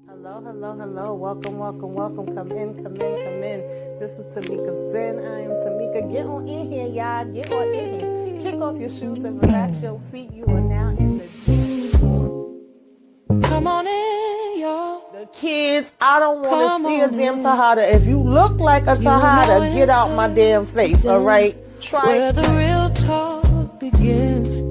Hello, hello, hello. Welcome, welcome, welcome. Come in, come in, come in. This is Tamika's Den. I am Tamika. Get on in here, y'all. Get on in here. Kick off your shoes and relax your feet. You are now in the Come on in, y'all. The kids, I don't want to Come see a on damn in. Tahada. If you look like a You are now Tahada, get out my damn entering the face, all den right? Try where it. the real talk begins.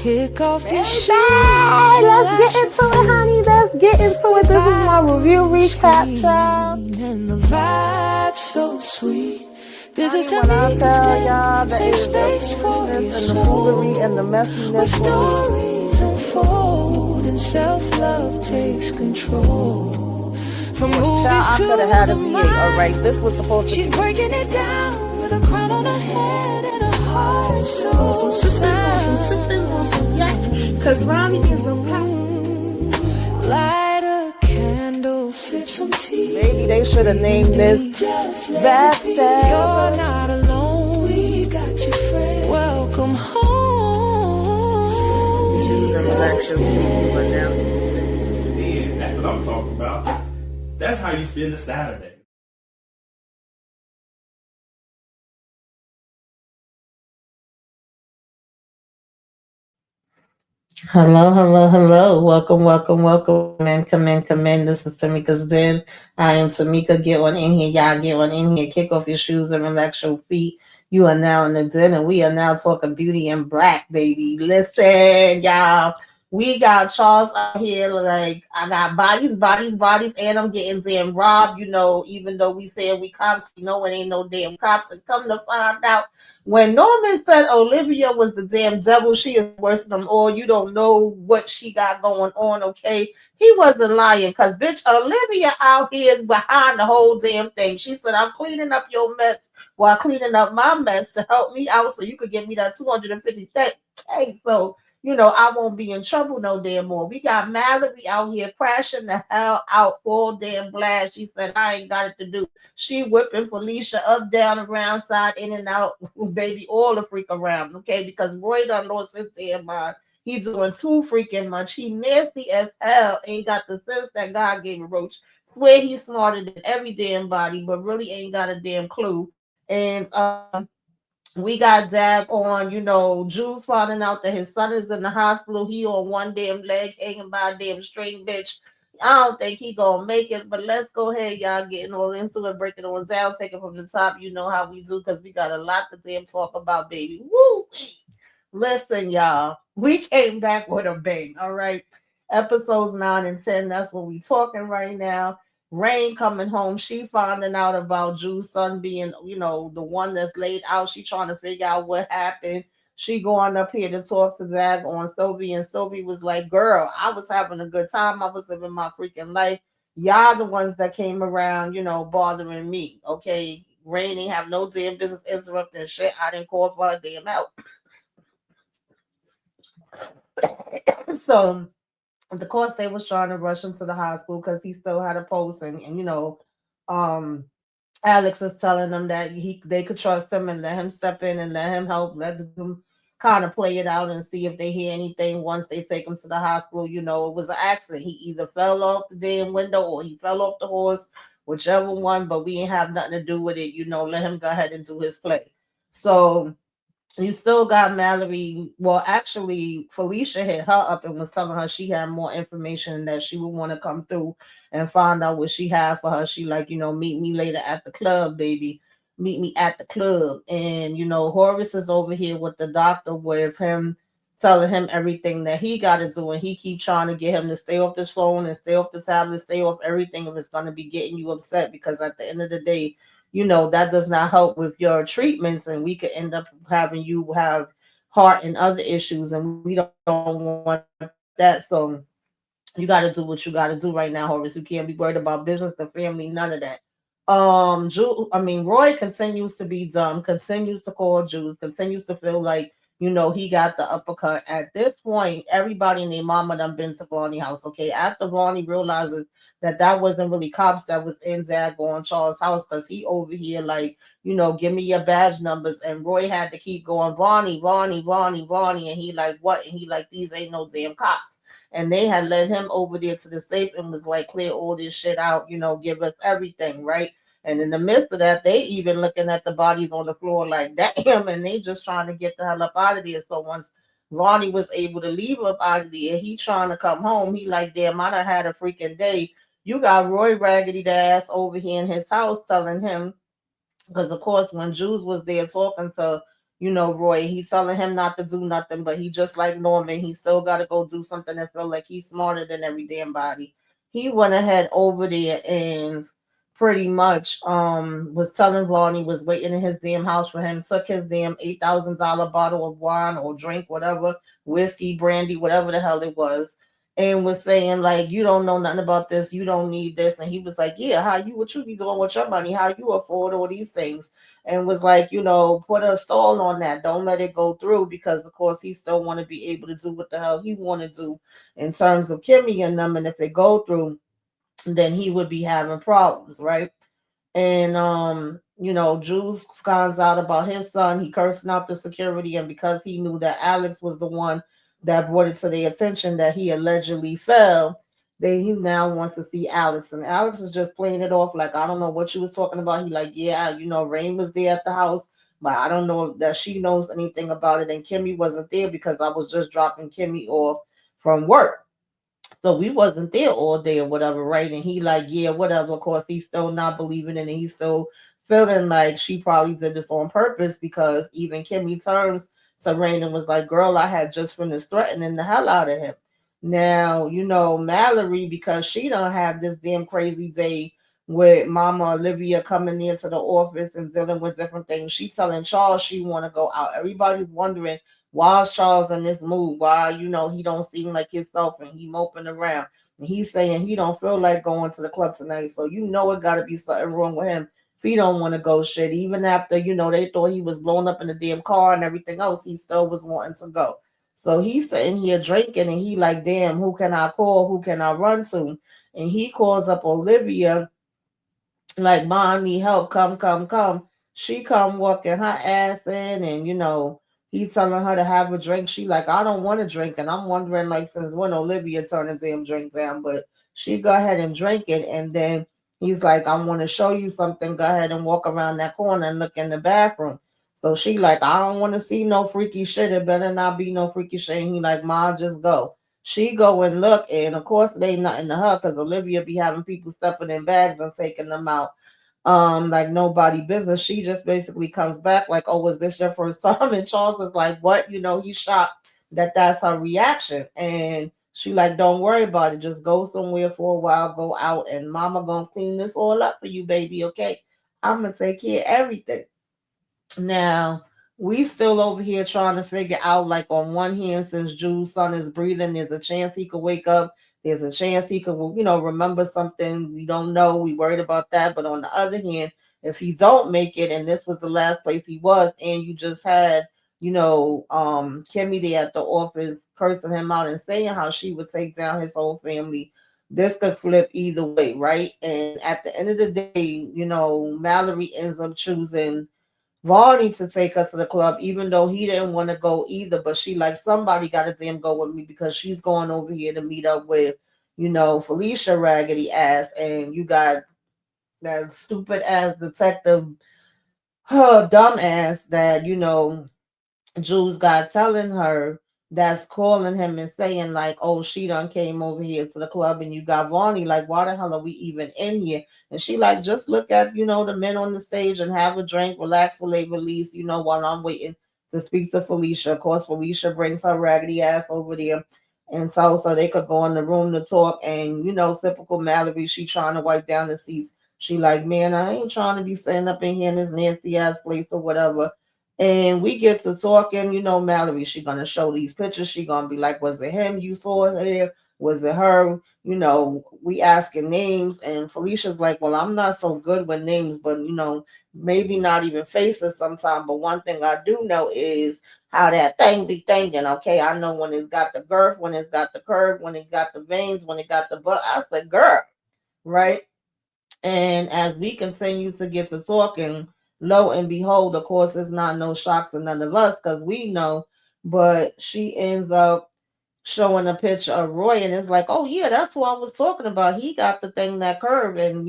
Kick off your Baby, shoes and let's get relax your into it, honey. feet. Let's get into We it. This is my review vibe on the recap, child. screen and the vibe so sweet. This is Honey, when I Tamika's tell y'all Den, that safe is the space for foolishness your and the foolery and the soul, where messiness will be. stories unfold and self-love takes control. From Child, movies I to could have had the a VA, all right? This was mind, supposed to she's be breaking it down with a crown on her head and a heart some so sound. yak, because Ronnie is a pop. Light a candle, sip some tea. Maybe they should have named this Just let it be. Backstab. You're not alone, we got you, friend. Welcome home. Yeah, that's what I'm talking about. That's how you spend a Saturday. Hello, hello, hello. Welcome, welcome, welcome. Come in, come in, come in. This is Tamika's Den. I am Tamika. Get on in here, y'all. Get on in here. Kick off your shoes and relax your feet. You are now in the den, and we are now talking beauty and black, baby. Listen, y'all. We got Charles out here. Like, I got bodies, bodies, bodies, and I'm getting damn robbed. Even though we say we cops, it ain't no damn cops. And come to find out, when Norman said Olivia was the damn devil, she is worse than them all. You don't know what she got going on, okay? He wasn't lying, because, bitch, Olivia out here behind the whole damn thing. She said, I'm cleaning up your mess while cleaning up my mess to help me out so you could give me that 250K. So, I won't be in trouble no damn more. We got Mallory out here crashing the hell out full damn blast. She said, I ain't got it to do. She whipping Felicia up, down, around, side, in and out, baby, all the freak around, okay? Because Roy done lost his damn mind. He doing too freaking much. He nasty as hell. Ain't got the sense that God gave a roach. Swear he's smarter than every damn body, but really ain't got a damn clue. And we got Zach on, Jules finding out that his son is in the hospital. He on one damn leg hanging by a damn string, bitch. I don't think he gonna make it, but let's go ahead, y'all, getting all into it, breaking it on down, take it from the top. You know how we do, because we got a lot to damn talk about, baby. Woo! Listen, y'all, we came back with a bang, all right? Episodes 9 and 10, that's what we talking right now. Rain coming home, she finding out about Drew's son being, the one that's laid out. She trying to figure out what happened. She going up here to talk to Zach on Sylvie, and Sylvie was like, girl, I was having a good time. I was living my freaking life. Y'all the ones that came around, bothering me, okay? Rain ain't have no damn business interrupting shit. I didn't call for her damn help. So, of course, they was trying to rush him to the hospital because he still had a pulse, and um, Alex is telling them that they could trust him and let him step in and let him help, let them kind of play it out and see if they hear anything once they take him to the hospital. It was an accident. He either fell off the damn window or he fell off the horse, whichever one. But we ain't have nothing to do with it. Let him go ahead and do his play. So you still got Mallory. Well, actually, Felicia hit her up and was telling her she had more information that she would want to come through and find out what she had for her. She like, meet me later at the club, baby. Meet me at the club. And, Horace is over here with the doctor with him telling him everything that he got to do. And he keep trying to get him to stay off this phone and stay off the tablet, stay off everything if it's going to be getting you upset. Because at the end of the day, that does not help with your treatments, and we could end up having you have heart and other issues, and we don't want that. So you got to do what you got to do right now, Horace. You can't be worried about business, the family, none of that. Roy continues to be dumb, continues to call Jews, continues to feel like, he got the uppercut. At this point, everybody and their mama done been to Barney house, okay? After Barney realizes that wasn't really cops that was in Zagon Charles' house, because he over here like, give me your badge numbers. And Roy had to keep going, Barney, Barney, Barney, Barney. And he like, what? And he like, these ain't no damn cops. and they had led him over there to the safe and was like, clear all this shit out, give us everything, right? And in the midst of that, they even looking at the bodies on the floor like, damn, and they just trying to get the hell up out of there. So once Ronnie was able to leave up out of there, he trying to come home. He like, damn, I done had a freaking day. You got Roy Raggedy ass over here in his house telling him, because of course when Jules was there talking to, Roy, he telling him not to do nothing, but he just like Norman, he still gotta go do something and feel like he's smarter than every damn body. He went ahead over there and pretty much was telling Vaughn he was waiting in his damn house for him, took his damn $8,000 bottle of wine or drink, whatever, whiskey, brandy, whatever the hell it was, and was saying like, you don't know nothing about this, you don't need this. And he was like, yeah, what you be doing with your money, how you afford all these things? And was like, put a stall on that, don't let it go through, because of course he still want to be able to do what the hell he want to do in terms of Kimmy and them, and if it go through, then he would be having problems, right? And Jules finds out about his son. He cursing out the security, and because he knew that Alex was the one that brought it to their attention that he allegedly fell, then he now wants to see Alex. And Alex is just playing it off like, I don't know what you was talking about. He like, yeah, Rain was there at the house, but I don't know that she knows anything about it. And Kimmy wasn't there because I was just dropping Kimmy off from work. So we wasn't there all day or whatever, right? And he like, yeah, whatever. Of course, he's still not believing in it. He's still feeling like she probably did this on purpose, because even Kimmy turns to Rain and was like, girl, I had just finished threatening the hell out of him. Now, Mallory, because she don't have this damn crazy day with Mama Olivia coming into the office and dealing with different things. She telling Charles she want to go out. Everybody's wondering, why is Charles in this mood? Why, he don't seem like himself and he moping around. And he's saying he don't feel like going to the club tonight. So it gotta be something wrong with him if he don't want to go shit. Even after, they thought he was blown up in the damn car and everything else, he still was wanting to go. So he's sitting here drinking and he like, damn, who can I call? Who can I run to? And he calls up Olivia like, mom, I need help, come, come, come. She come walking her ass in, and he telling her to have a drink. She like, I don't want to drink, and I'm wondering like, since when Olivia turned his damn drink down, but she go ahead and drink it. And then he's like, I want to show you something, go ahead and walk around that corner and look in the bathroom. So she like, I don't want to see no freaky shit, it better not be no freaky shit. And he like, ma, just go. She go and look, and of course they nothing to her, because Olivia be having people stepping in bags and taking them out like nobody business. She just basically comes back like, oh, was this your first time? And Charles is like, what? He's shocked that that's her reaction. And she like, don't worry about it, just go somewhere for a while, go out, and mama gonna clean this all up for you, baby, okay? I'm gonna take care of everything. Now, we still over here trying to figure out, like, on one hand, since Jules' son is breathing, there's a chance he could wake up. There's a chance he could, remember something. We don't know. We worried about that. But on the other hand, if he don't make it, and this was the last place he was, and you just had, Kimmy there at the office cursing him out and saying how she would take down his whole family, this could flip either way, right? And at the end of the day, Mallory ends up choosing Vonnie to take her to the club, even though he didn't want to go either. But she like, somebody got to damn go with me, because she's going over here to meet up with, Felicia Raggedy ass, and you got that stupid ass detective, dumb ass that Jules got telling her, that's calling him and saying like, oh, she done came over here to the club, and you got Vonnie, like, why the hell are we even in here? And she like, just look at, the men on the stage and have a drink, relax while they release, while I'm waiting to speak to Felicia. Of course, Felicia brings her raggedy ass over there and so they could go in the room to talk. And typical Mallory, she trying to wipe down the seats. She like, man, I ain't trying to be sitting up in here in this nasty ass place or whatever. And we get to talking, Mallory, she gonna show these pictures. She gonna be like, was it him you saw here? Was it her? We asking names, and Felicia's like, well, I'm not so good with names, but maybe not even faces sometimes. But one thing I do know is how that thing be thinking. Okay, I know when it's got the girth, when it's got the curve, when it got the veins, when it got the butt. I said, girl, right? And as we continue to get to talking, lo and behold, of course, it's not no shock to none of us because we know, but she ends up showing a picture of Roy, and it's like, oh yeah, that's who I was talking about. He got the thing that curve, and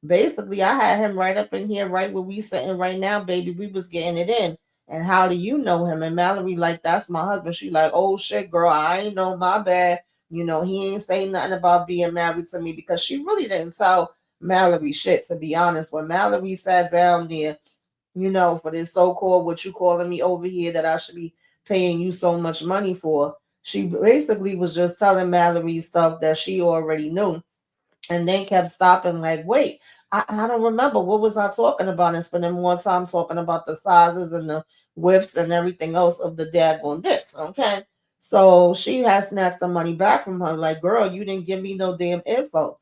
basically I had him right up in here, right where we sitting right now, baby. We was getting it in. And how do you know him? And Mallory like, that's my husband. She like, oh shit, girl, I ain't know, my bad. He ain't say nothing about being married to me, because she really didn't tell Mallory shit, to be honest. When Mallory sat down there, for this so-called what you calling me over here that I should be paying you so much money for. She basically was just telling Mallory stuff that she already knew, and then kept stopping like, wait, I don't remember. What was I talking about? And spending more time talking about the sizes and the widths and everything else of the daggone dicks, okay? So she has snatched the money back from her, like, girl, you didn't give me no damn info.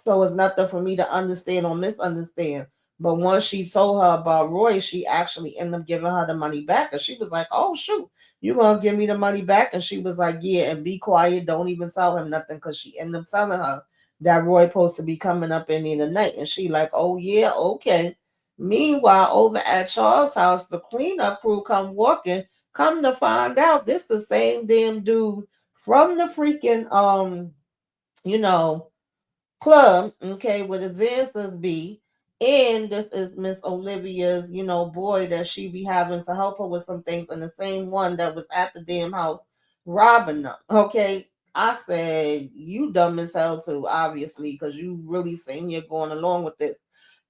So it's nothing for me to understand or misunderstand. But once she told her about Roy, she actually ended up giving her the money back. And she was like, oh, shoot, you going to give me the money back? And she was like, yeah, and be quiet. Don't even tell him nothing, because she ended up telling her that Roy supposed to be coming up in the night. And she like, oh, yeah, okay. Meanwhile, over at Charles' house, the cleanup crew come walking. Come to find out, this the same damn dude from the freaking, you know, club, okay, where the dancers be. And this is Miss Olivia's, boy that she be having to help her with some things, and the same one that was at the damn house robbing them. Okay. I said, you dumb as hell too, obviously, because you really sitting here going along with this.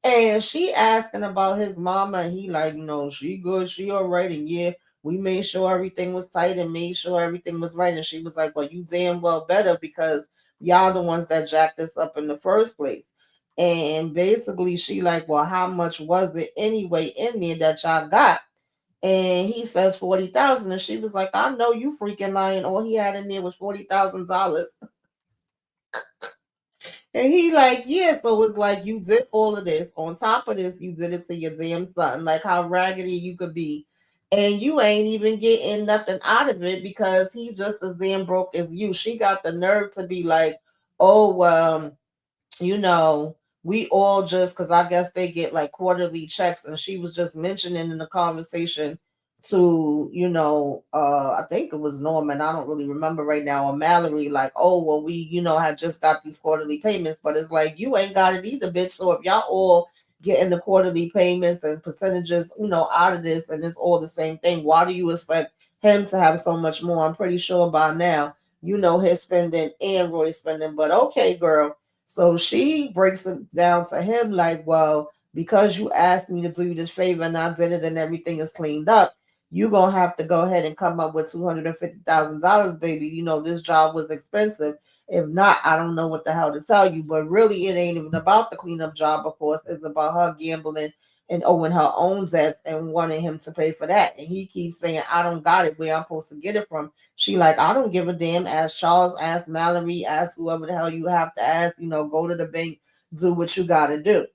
And she asking about his mama, and he like, she good, she all right, and yeah, we made sure everything was tight and made sure everything was right. And she was like, well, you damn well better, because y'all the ones that jacked this up in the first place. And basically she like, well, how much was it anyway in there that y'all got? And he says 40,000. And she was like, I know you freaking lying. All he had in there was $40,000. And he like, yeah, so it's like you did all of this. On top of this, you did it to your damn son. Like how raggedy you could be. And you ain't even getting nothing out of it, because he just as damn broke as you. She got the nerve to be like, oh, you know, we all just, because I guess they get like quarterly checks, and she was just mentioning in the conversation to, I think it was Norman, I don't really remember right now, or Mallory, like, oh, well, we, had just got these quarterly payments, but it's like, you ain't got it either, bitch. So if y'all all getting the quarterly payments and percentages, out of this, and it's all the same thing, why do you expect him to have so much more? I'm pretty sure by now, his spending and Roy's spending, but okay, girl. So she breaks it down to him like, well, because you asked me to do you this favor and I did it and everything is cleaned up, you're going to have to go ahead and come up with $250,000, baby. This job was expensive. If not, I don't know what the hell to tell you. But really, it ain't even about the cleanup job, of course. It's about her gambling and owing her own debts and wanting him to pay for that. And he keeps saying, I don't got it where I'm supposed to get it from. She like, I don't give a damn. Ask Charles, ask Mallory, ask whoever the hell you have to ask, go to the bank, do what you got to do.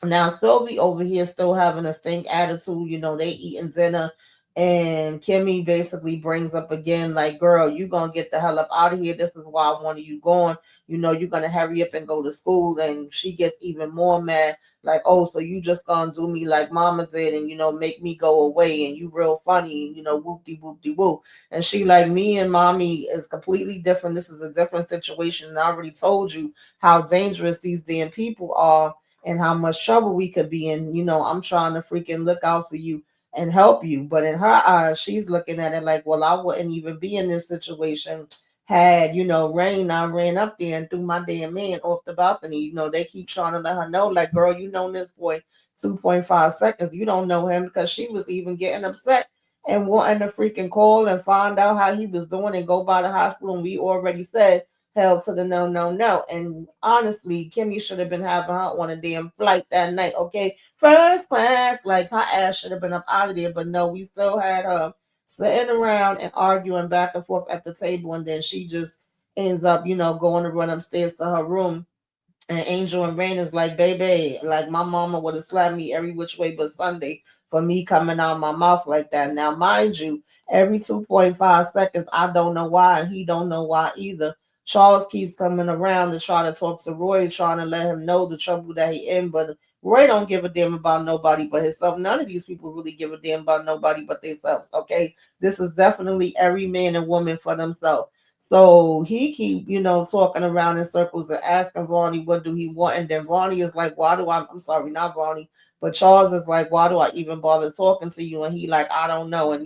Now Sylvie over here still having a stink attitude. They eating dinner, and Kimmy basically brings up again, like, girl, you gonna get the hell up out of here. This is why I wanted you gone. You're gonna hurry up and go to school. And she gets even more mad, like, oh, so you just gonna do me like mama did, and make me go away, and you real funny, whoop-de whoop-de whoop. And she like, me and mommy is completely different. This is a different situation. And I already told you how dangerous these damn people are and how much trouble we could be in. I'm trying to freaking look out for you and help you. But in her eyes, she's looking at it like, well, I wouldn't even be in this situation had, Rain, I ran up there and threw my damn man off the balcony. They keep trying to let her know, like, girl, this boy 2.5 seconds. You don't know him, because she was even getting upset and wanting to freaking call and find out how he was doing and go by the hospital. And we already said hell to the no, no, no. And honestly, Kimmy should have been having her on a damn flight that night. Okay, first class, like her ass should have been up out of there. But no, we still had her sitting around and arguing back and forth at the table, and then she just ends up, going to run upstairs to her room. And Angel and Rain is like, baby, like my mama would have slapped me every which way but Sunday for me coming out my mouth like that. Now, mind you, every 2.5 seconds, I don't know why, and he don't know why either. Charles keeps coming around to try to talk to Roy, trying to let him know the trouble that he in, but Roy don't give a damn about nobody but himself. None of these people really give a damn about nobody but themselves, okay? This is definitely every man and woman for themselves. So he keep, talking around in circles and asking Vonnie what do he want. And then Vonnie is like, why do I'm sorry, not Vonnie, but Charles is like, why do I even bother talking to you? And he like, I don't know. And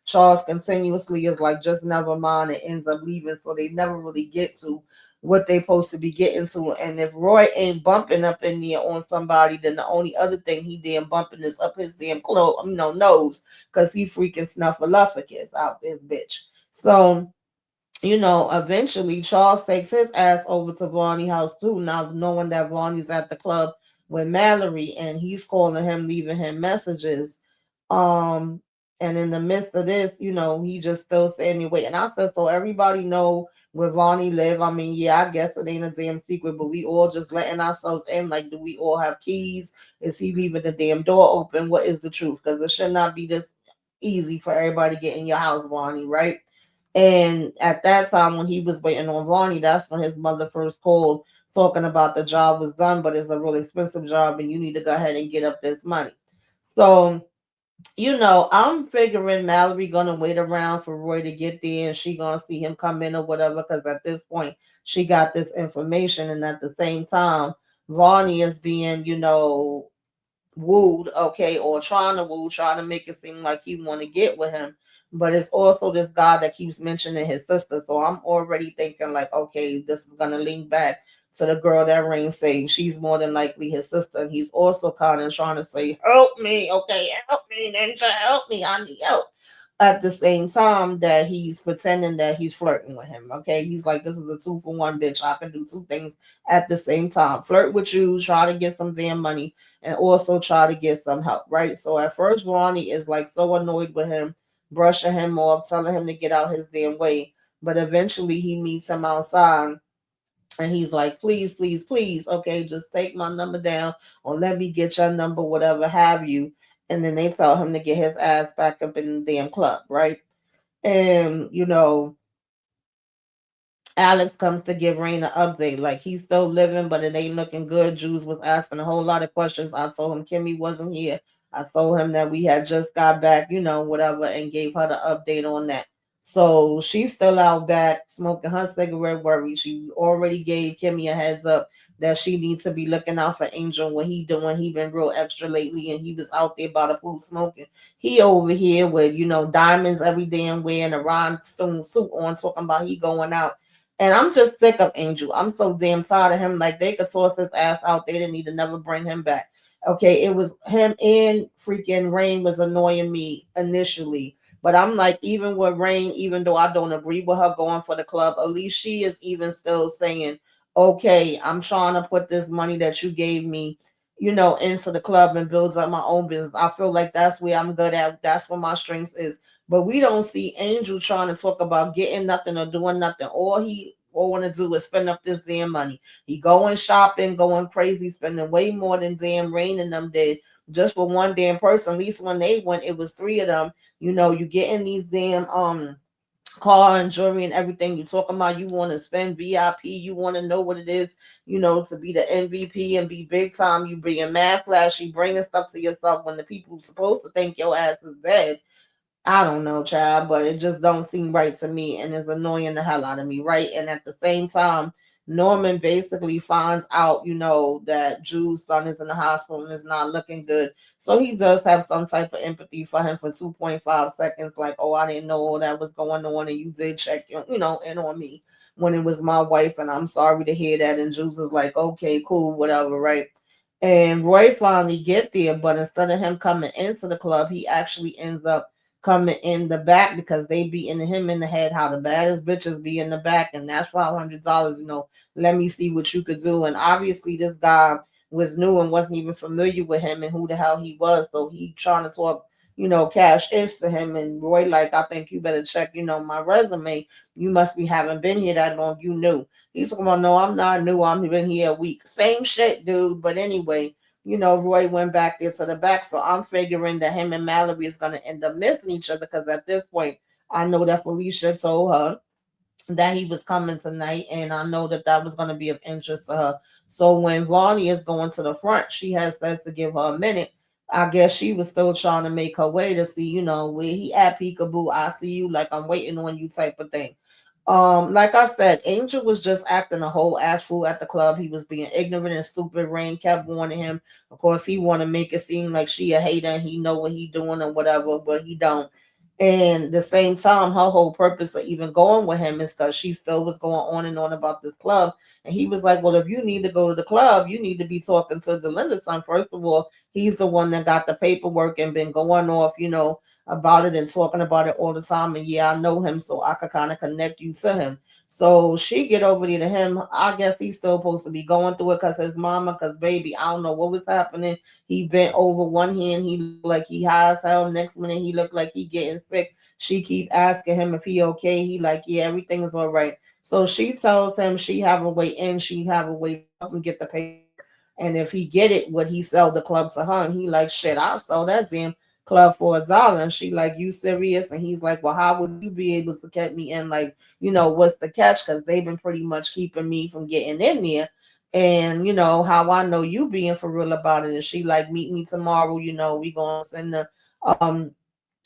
Charles continuously is like, just never mind, and ends up leaving. So they never really get to what they supposed to be getting to. And if Roy ain't bumping up in there on somebody, then the only other thing he damn bumping is up his damn nose, because he freaking snuffleupagus out this bitch. So eventually Charles takes his ass over to Vonnie house too, now knowing that Vonnie's at the club with Mallory, and he's calling him, leaving him messages. Um, and in the midst of this, he just still standing waiting. And I said, so everybody know where Vonnie live. I mean, yeah, I guess it ain't a damn secret, but we all just letting ourselves in. Like, do we all have keys? Is he leaving the damn door open? What is the truth? Because it should not be this easy for everybody to get in your house, Vonnie, right? And at that time, when he was waiting on Vonnie, that's when his mother first called, talking about the job was done, but it's a really expensive job, and you need to go ahead and get up this money. So, I'm figuring Mallory gonna wait around for Roy to get there, and she gonna see him come in or whatever. Because at this point, she got this information, and at the same time, Vonnie is being, wooed, okay, or trying to woo, trying to make it seem like he want to get with him. But it's also this guy that keeps mentioning his sister. So I'm already thinking like, okay, this is gonna link back to the girl that Rain saved. She's more than likely his sister. And he's also kind of trying to say, help me, okay, help me, Ninja, help me, I need help. At the same time that he's pretending that he's flirting with him. Okay. He's like, this is a 2-for-1, bitch. I can do two things at the same time. Flirt with you, try to get some damn money, and also try to get some help, right? So at first, Ronnie is like so annoyed with him, brushing him off, telling him to get out his damn way. But eventually, he meets him outside, and he's like, please, please, please, okay, just take my number down, or let me get your number, whatever have you. And then they tell him to get his ass back up in the damn club, right? And, Alex comes to give Rain an update. Like, he's still living, but it ain't looking good. Jules was asking a whole lot of questions. I told him Kimmy wasn't here. I told him that we had just got back, whatever, and gave her the update on that. So she's still out back smoking her cigarette, worried. She already gave Kimmy a heads up that she needs to be looking out for Angel when he doing. He been real extra lately, and he was out there by the pool smoking. He over here with, diamonds every damn way and a rhinestone suit on, talking about he going out. And I'm just sick of Angel. I'm so damn tired of him. Like, they could toss his ass out. They didn't need to never bring him back. Okay, it was him, and freaking Rain was annoying me initially. But I'm like, even with Rain, even though I don't agree with her going for the club, at least she is even still saying, okay, I'm trying to put this money that you gave me, into the club and builds up my own business. I feel like that's where I'm good at. That's where my strengths is. But we don't see Angel trying to talk about getting nothing or doing nothing. All he all want to do is spend up this damn money. He going shopping, going crazy, spending way more than damn Rain and them did just for one damn person. At least when they went, it was three of them. You getting these damn car and jewelry and everything. You talking about you want to spend VIP, you want to know what it is, to be the MVP and be big time. You being mad flashy, bringing stuff to yourself when the people supposed to think your ass is dead. I don't know, child, but it just don't seem right to me, and it's annoying the hell out of me, right? And at the same time, Norman basically finds out, that Drew's son is in the hospital and is not looking good. So he does have some type of empathy for him for 2.5 seconds, like, oh, I didn't know all that was going on, and you did check, in on me when it was my wife, and I'm sorry to hear that. And Juice is like, okay, cool, whatever, right? And Roy finally get there, but instead of him coming into the club, he actually ends up coming in the back because they beating him in the head how the baddest bitches be in the back, and that's $500. Let me see what you could do. And obviously, this guy was new and wasn't even familiar with him and who the hell he was, so he trying to talk, cash ish to him. And Roy like, I think you better check, my resume. You must be haven't been here that long. You knew. He's talking about, no, I'm not new. I've been here a week. Same shit, dude. But anyway, Roy went back there to the back. So I'm figuring that him and Mallory is going to end up missing each other because at this point, I know that Felicia told her that he was coming tonight, and I know that that was going to be of interest to her. So when Vonnie is going to the front, she has said to give her a minute. I guess she was still trying to make her way to see, where he at, peekaboo. I see you, like I'm waiting on you, type of thing. Like I said, Angel was just acting a whole ass fool at the club. He was being ignorant and stupid. Rain kept warning him. Of course, he want to make it seem like she a hater and he know what he doing or whatever, but he don't. And the same time, her whole purpose of even going with him is because she still was going on and on about this club. And he was like, "Well, if you need to go to the club, you need to be talking to Delinda's son. First of all, he's the one that got the paperwork and been going off, about it and talking about it all the time. And yeah, I know him, so I could kind of connect you to him." So she get over there to him. I guess he's still supposed to be going through it because his mama, because baby, I don't know what was happening. He bent over one hand, he looked like he high as hell. Next minute, he looked like he getting sick. She keep asking him if he okay. He like, yeah, everything is all right. So she tells him she have a way in, she have a way to help him get the paper. And if he get it, would he sell the club to her? And he like, shit, I'll sell that damn club for $1. And she like, you serious? And he's like, well, how would you be able to get me in? Like, what's the catch? Because they've been pretty much keeping me from getting in there. And how I know you being for real about it. And she like, meet me tomorrow. We gonna send the um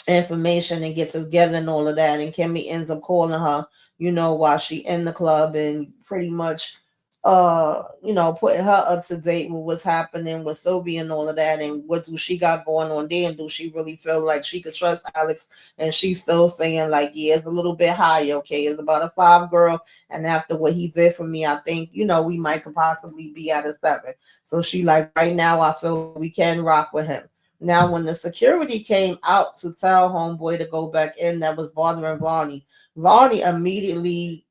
information and get together and all of that. And Kimmy ends up calling her, while she in the club and pretty much putting her up to date with what's happening with Sylvia and all of that and what do she got going on there and do she really feel like she could trust Alex. And she's still saying like, yeah, it's a little bit higher, okay, it's about a 5 girl, and after what he did for me, I think we might could possibly be at a 7. So she like, right now I feel like we can rock with him. Now, when the security came out to tell homeboy to go back in, that was bothering Vonnie. Vonnie immediately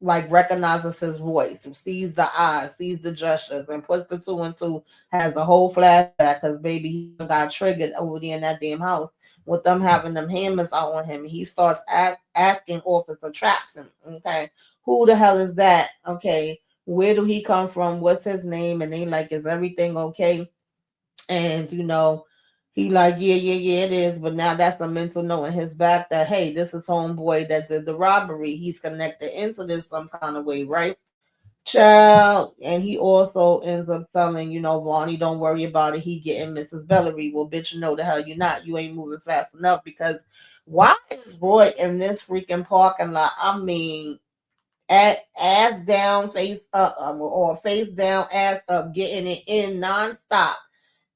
like recognizes his voice, sees the eyes, sees the gestures, and puts the two and two, has the whole flashback because baby he got triggered over there in that damn house with them having them hammers out on him. He starts asking Officer Trapson, okay, who the hell is that? Okay, where do he come from? What's his name? And they like, is everything okay? And he like, yeah, yeah, yeah, it is. But now that's a mental note in his back that hey, this is homeboy that did the robbery. He's connected into this some kind of way, right? Child. And he also ends up telling, Vonnie, don't worry about it. He getting Mrs. Valerie. Well, bitch, you know the hell you're not. You ain't moving fast enough because why is Roy in this freaking parking lot? I mean, at ass down, face up, or face down, ass up, getting it in nonstop.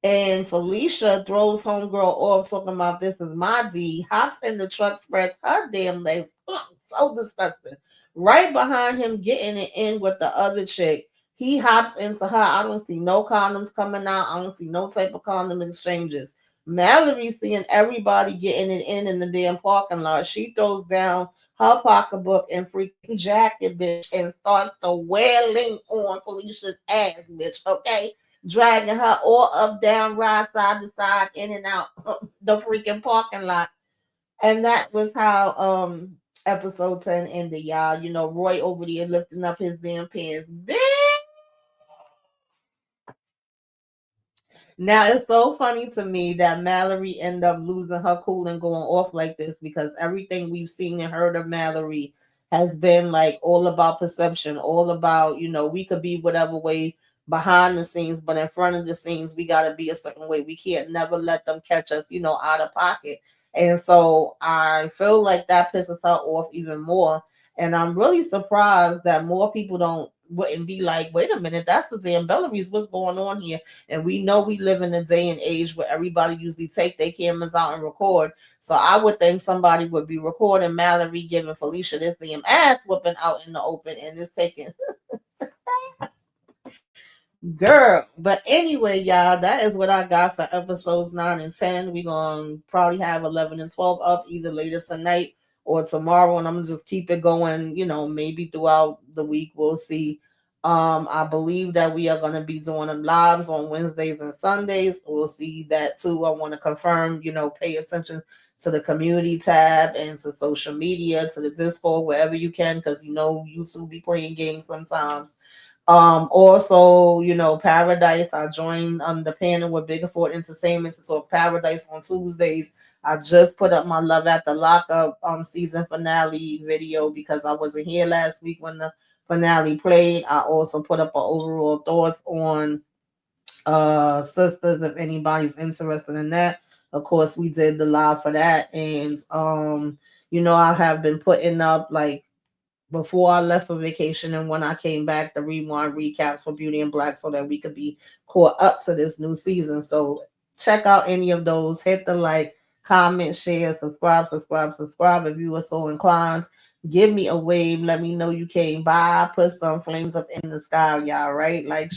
And Felicia throws homegirl off, talking about this is my D, hops in the truck, spreads her damn legs. Ugh, so disgusting. Right behind him, getting it in with the other chick. He hops into her. I don't see no condoms coming out. I don't see no type of condom exchanges. Mallory seeing everybody getting it in the damn parking lot. She throws down her pocketbook and freaking jacket, bitch, and starts to wailing on Felicia's ass, bitch. Okay, dragging her all up, down, right, side to side, in and out the freaking parking lot. And that was how episode 10 ended, y'all. Roy over there lifting up his damn pants. Bitch. Now it's so funny to me that Mallory ended up losing her cool and going off like this because everything we've seen and heard of Mallory has been like all about perception, all about, we could be whatever way behind the scenes, but in front of the scenes, we got to be a certain way. We can't never let them catch us, out of pocket. And so I feel like that pisses her off even more. And I'm really surprised that more people wouldn't be like, wait a minute, that's the damn Bellaries. What's going on here? And we know we live in a day and age where everybody usually take their cameras out and record. So I would think somebody would be recording Mallory giving Felicia this damn ass whooping out in the open and it's taking girl. But anyway, y'all, that is what I got for episodes 9 and 10. We're gonna probably have 11 and 12 up either later tonight or tomorrow, and I'm gonna just keep it going, maybe throughout the week. We'll see. I believe that we are gonna be doing them lives on Wednesdays and Sundays. We'll see that too. I want to confirm, pay attention to the community tab and to social media, to the Discord, wherever you can, because YouTube be playing games sometimes. Also, Paradise. I joined the panel with Biggerford Entertainment to talk Paradise on Tuesdays. I just put up my Love at the Lockup season finale video because I wasn't here last week when the finale played. I also put up an overall thoughts on Sisters if anybody's interested in that. Of course, we did the live for that, and I have been putting up like before I left for vacation and when I came back, the rewind recaps for Beauty and Black so that we could be caught up to this new season. So check out any of those. Hit the like, comment, share, subscribe if you are so inclined. Give me a wave. Let me know you came by. Put some flames up in the sky, y'all, right? Like,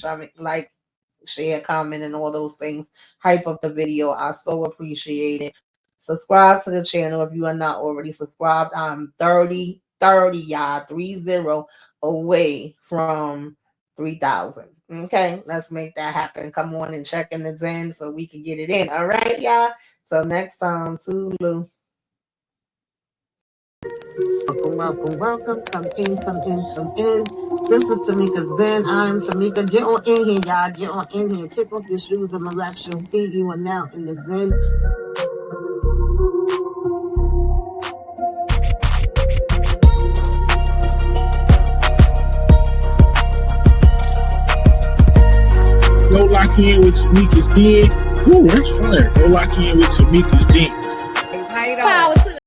share, comment, and all those things. Hype up the video. I so appreciate it. Subscribe to the channel if you are not already subscribed. I'm 30, y'all, 30 away from 3,000. Okay, let's make that happen. Come on and check in the Zen so we can get it in. All right, y'all. So next time, Tulu. Welcome. Come in. This is Tamika's Den. I'm Tamika. Get on in here, y'all. Get on in here. Kick off your shoes and relax your feet. You are now in the Den. Go lock in with Tamika's Den. Ooh, that's fire. Go lock in with Tamika's Den.